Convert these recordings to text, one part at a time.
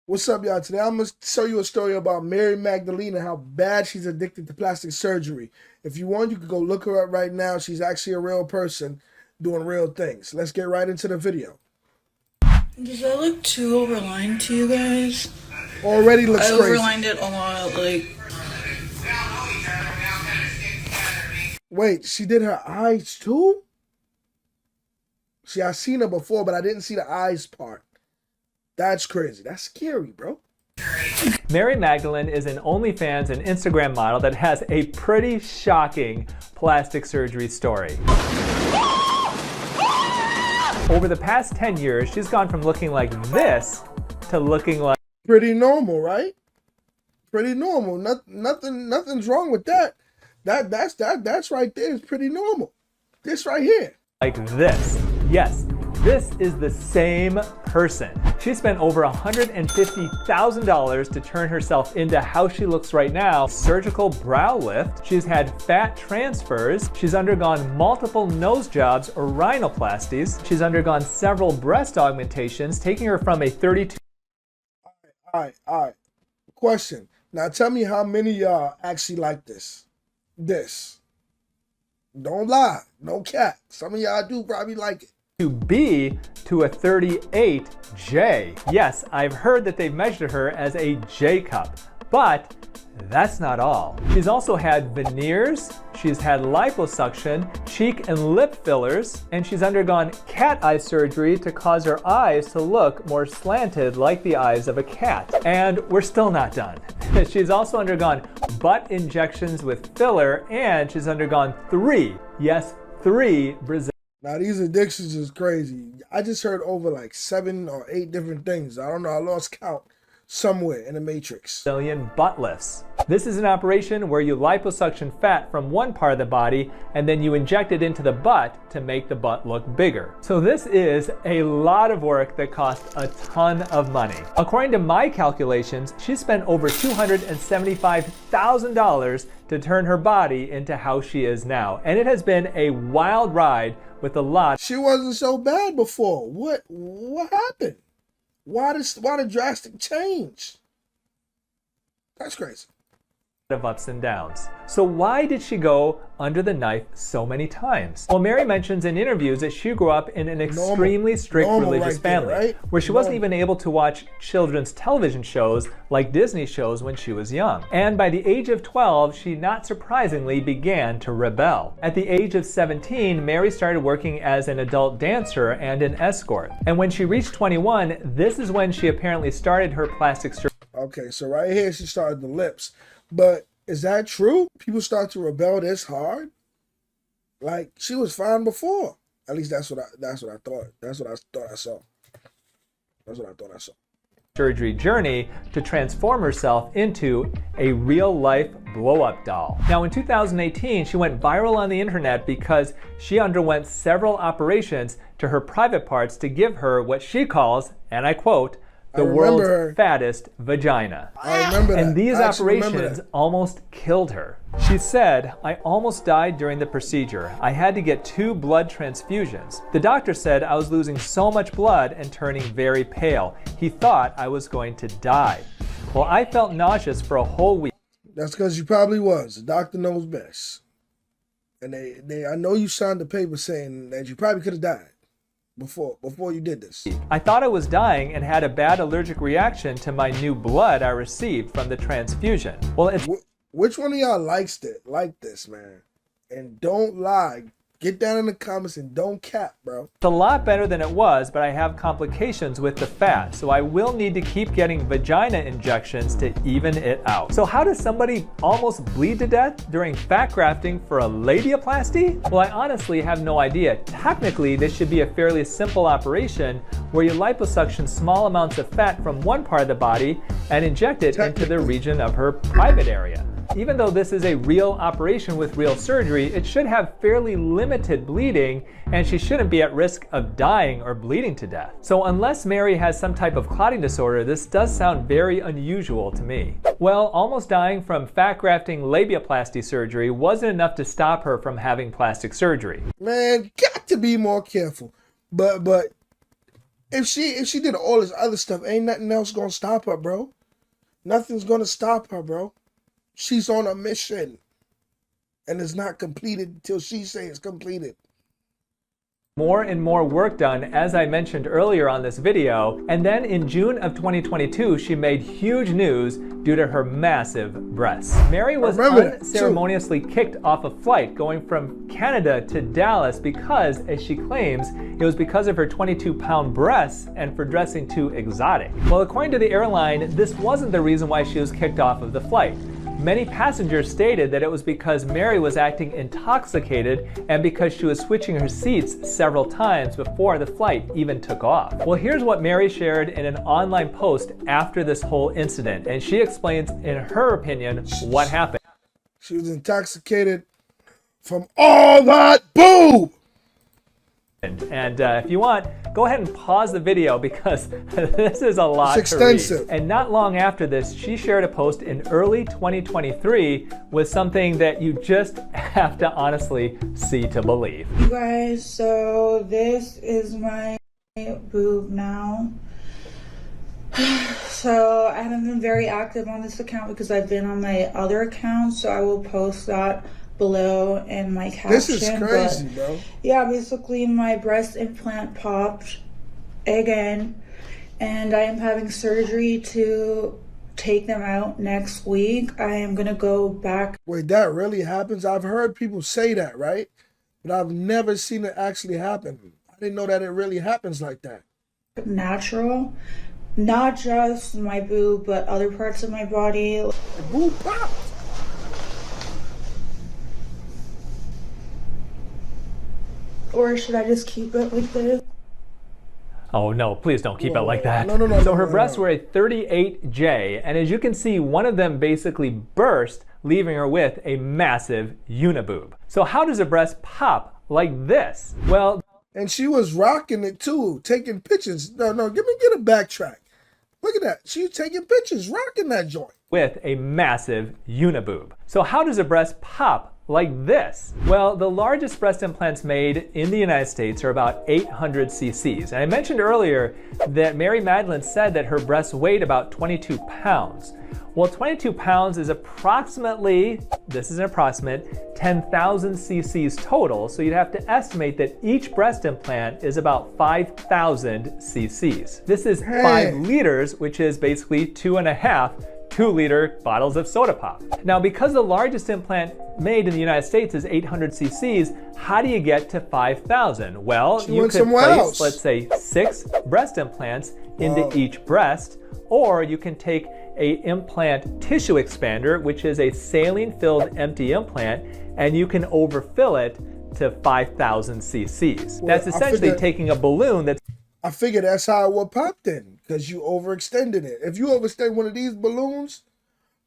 What's up, y'all? Today I'm going to show you a story about Mary Magdalene and how bad she's addicted to plastic surgery. If you want, you can go look her up right now. She's actually a real person doing real things. Let's get right into the video. Does that look too overlined to you guys? Already looks I crazy. overlined it a lot, like... Wait, she did her eyes too? See, I seen her before, but I didn't see the eyes part. That's crazy. That's scary, bro. Mary Magdalene is an OnlyFans and Instagram model that has a pretty shocking plastic surgery story. Over the past 10 years, she's gone from looking like this to looking like... Pretty normal, right? Pretty normal. Nothing's wrong with that. That's right there is pretty normal. This right here. Like this. Yes, this is the same person. She spent over $150,000 to turn herself into how she looks right now. Surgical brow lift. She's had fat transfers. She's undergone multiple nose jobs or rhinoplasties. She's undergone several breast augmentations, taking her from a 32... All right. Question. Now tell me how many of y'all actually like this. Don't lie. No cap. Some of y'all do probably like it. To B to a 38J. Yes, I've heard that they've measured her as a J cup, but that's not all. She's also had veneers, she's had liposuction, cheek and lip fillers, and she's undergone cat eye surgery to cause her eyes to look more slanted like the eyes of a cat. And we're still not done. She's also undergone butt injections with filler, and she's undergone three Brazilian. Now these addictions is crazy. I just heard over like 7 or 8 different things. I don't know. I lost count somewhere in the matrix. Brazilian butt lifts. This is an operation where you liposuction fat from one part of the body and then you inject it into the butt to make the butt look bigger. So this is a lot of work that costs a ton of money. According to my calculations, she spent over $275,000 to turn her body into how she is now. And it has been a wild ride with a lot. She wasn't so bad before. What happened? Why the drastic change? That's crazy. Of ups and downs. So why did she go under the knife so many times? Well, Mary mentions in interviews that she grew up in an extremely strict religious family, where she wasn't even able to watch children's television shows like Disney shows when she was young. And by the age of 12, she not surprisingly began to rebel. At the age of 17, Mary started working as an adult dancer and an escort. And when she reached 21, this is when she apparently started her plastic surgery. Okay, so right here she started the lips. But is that true? People start to rebel this hard? Like, she was fine before. At least that's what I thought. That's what I thought I saw. Surgery journey to transform herself into a real-life blow-up doll. Now in 2018, she went viral on the internet because she underwent several operations to her private parts to give her what she calls, and I quote, the world's fattest vagina. I remember that. And these operations almost killed her. She said, I almost died during the procedure. I had to get 2 blood transfusions. The doctor said I was losing so much blood and turning very pale. He thought I was going to die. Well, I felt nauseous for a whole week. That's because you probably was. The doctor knows best. And I know you signed the paper saying that you probably could have died before you did this. I thought I was dying and had a bad allergic reaction to my new blood I received from the transfusion. Well, it's... Which one of y'all likes like this, man? And don't lie. Get down in the comments and don't cap, bro. It's a lot better than it was, but I have complications with the fat, so I will need to keep getting vagina injections to even it out. So how does somebody almost bleed to death during fat grafting for a labiaplasty? Well, I honestly have no idea. Technically, this should be a fairly simple operation where you liposuction small amounts of fat from one part of the body and inject it into the region of her private area. Even though this is a real operation with real surgery, it should have fairly limited bleeding, and she shouldn't be at risk of dying or bleeding to death. So unless Mary has some type of clotting disorder, this does sound very unusual to me. Well, almost dying from fat grafting labiaplasty surgery wasn't enough to stop her from having plastic surgery. Man, got to be more careful. But if she did all this other stuff, ain't nothing else gonna stop her, bro. Nothing's gonna stop her, bro. She's on a mission, and it's not completed until she says it's completed. More and more work done, as I mentioned earlier on this video, and then in June of 2022, she made huge news due to her massive breasts. Mary was unceremoniously kicked off a flight going from Canada to Dallas because, as she claims, it was because of her 22-pound breasts and for dressing too exotic. Well, according to the airline, this wasn't the reason why she was kicked off of the flight. Many passengers stated that it was because Mary was acting intoxicated and because she was switching her seats several times before the flight even took off. Well, here's what Mary shared in an online post after this whole incident, and she explains, in her opinion, what happened. She was intoxicated from all that boob. And if you want, go ahead and pause the video because this is a lot to read. And not long after this, she shared a post in early 2023 with something that you just have to honestly see to believe. You guys, so this is my boob now. So I haven't been very active on this account because I've been on my other account, so I will post that below in my caption. This is crazy, bro. Yeah, basically my breast implant popped again, and I am having surgery to take them out next week. I am gonna go back. Wait, that really happens? I've heard people say that, right? But I've never seen it actually happen. I didn't know that it really happens like that. Natural, not just my boob, but other parts of my body. The boob popped. Or should I just keep it like this? Oh no, please don't keep it like that. No, so her breasts were a 38J, and as you can see, one of them basically burst, leaving her with a massive uniboob. So how does a breast pop like this? Well, and she was rocking it too, taking pictures. No, get a backtrack. Look at that. She was taking pictures, rocking that joint. With a massive uniboob. So how does a breast pop like this? Well, the largest breast implants made in the United States are about 800 cc's. And I mentioned earlier that Mary Magdalene said that her breasts weighed about 22 pounds. Well, 22 pounds is approximately, this is an approximate, 10,000 cc's total. So you'd have to estimate that each breast implant is about 5,000 cc's. This is 5 liters, which is basically 2.5 2-liter bottles of soda pop. Now, because the largest implant made in the United States is 800 cc's, how do you get to 5,000? Well, you could place, let's say, 6 breast implants into each breast, or you can take a implant tissue expander, which is a saline-filled empty implant, and you can overfill it to 5,000 cc's. Well, that's essentially taking a balloon that's... I figured that's how it would pop then, because you overextended it. If you overextend one of these balloons,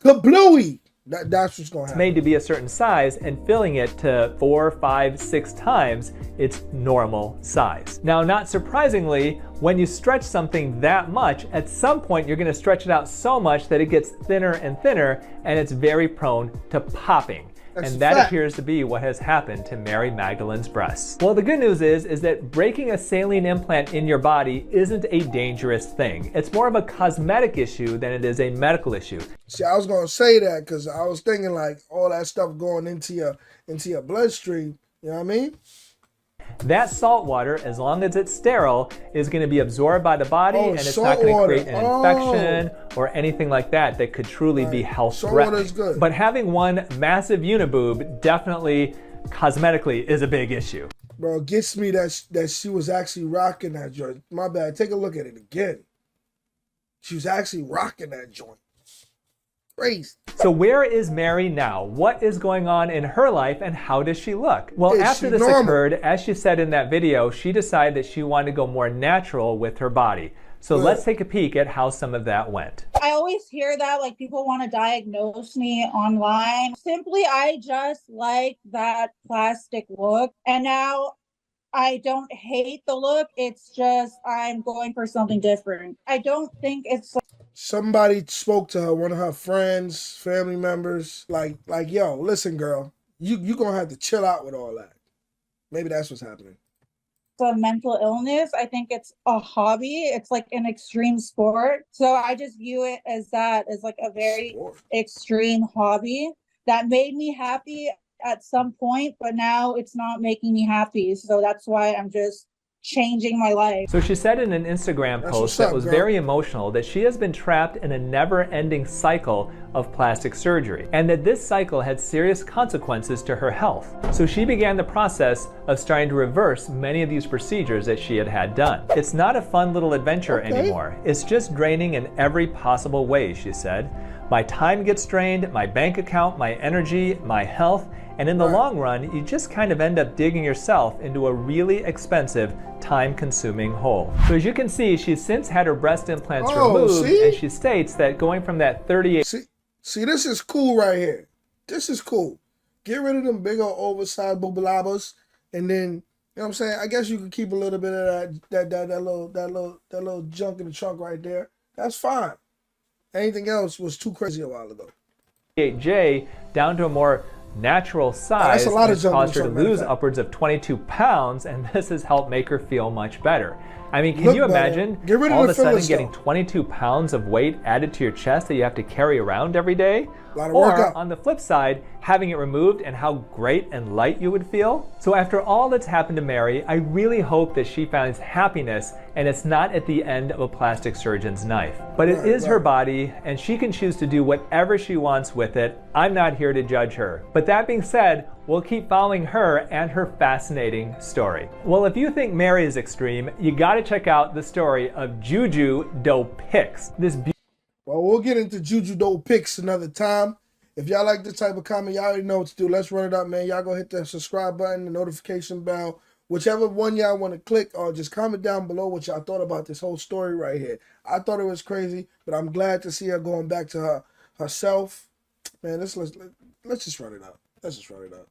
kablooey! That's what's going to happen. Made to be a certain size, and filling it to 4, 5, 6 times its normal size. Now, not surprisingly, when you stretch something that much, at some point you're going to stretch it out so much that it gets thinner and thinner, and it's very prone to popping. And that appears to be what has happened to Mary Magdalene's breasts. Well, the good news is that breaking a saline implant in your body isn't a dangerous thing. It's more of a cosmetic issue than it is a medical issue. See, I was gonna say that because I was thinking like all that stuff going into your bloodstream. You know what I mean? That salt water, as long as it's sterile, is going to be absorbed by the body, and it's not going to create an infection or anything like that that could truly be health-threatening. But having one massive uniboob definitely, cosmetically, is a big issue. Bro, it gets me that she was actually rocking that joint. My bad. Take a look at it again. She was actually rocking that joint. Crazy. So where is Mary now? What is going on in her life, and how does she look? Well, after this occurred, as she said in that video, she decided that she wanted to go more natural with her body. So let's take a peek at how some of that went. I always hear that, like, people want to diagnose me online. Simply, I just like that plastic look. And now I don't hate the look. It's just I'm going for something different. I don't think it's... Somebody spoke to her, one of her friends, family members, like, yo, listen, girl, you gonna have to chill out with all that. Maybe that's what's happening. a mental illness. I think it's a hobby. It's like an extreme sport. So I just view it as that, as like a very extreme hobby that made me happy at some point, but now it's not making me happy. So that's why I'm just changing my life. So she said in an Instagram post that was very emotional that she has been trapped in a never-ending cycle of plastic surgery and that this cycle had serious consequences to her health. So she began the process of starting to reverse many of these procedures that she had done. It's not a fun little adventure anymore. It's just draining in every possible way, she said. My time gets drained, my bank account, my energy, my health, and in the long run, you just kind of end up digging yourself into a really expensive, time-consuming hole. So as you can see, she's since had her breast implants removed, and she states that going from that 38... See, this is cool right here. This is cool. Get rid of them big old oversized bubalabas, and then, you know what I'm saying? I guess you could keep a little bit of that little junk in the trunk right there. That's fine. Anything else was too crazy a while ago. 38J down to a more natural size has caused her to lose upwards of 22 pounds, and this has helped make her feel much better. I mean, can you imagine all of a sudden getting 22 pounds of weight added to your chest that you have to carry around every day? Or on the flip side, having it removed and how great and light you would feel? So after all that's happened to Mary, I really hope that she finds happiness and it's not at the end of a plastic surgeon's knife. But it is her body and she can choose to do whatever she wants with it. I'm not here to judge her. But that being said, we'll keep following her and her fascinating story. Well, if you think Mary is extreme, you gotta check out the story of Juju DoPix. Well, we'll get into Juju DoPix another time. If y'all like this type of comment, y'all already know what to do. Let's run it up, man. Y'all go hit the subscribe button, the notification bell, whichever one y'all want to click, or just comment down below what y'all thought about this whole story right here. I thought it was crazy, but I'm glad to see her going back to herself. Man, let's just run it up. Let's just run it up.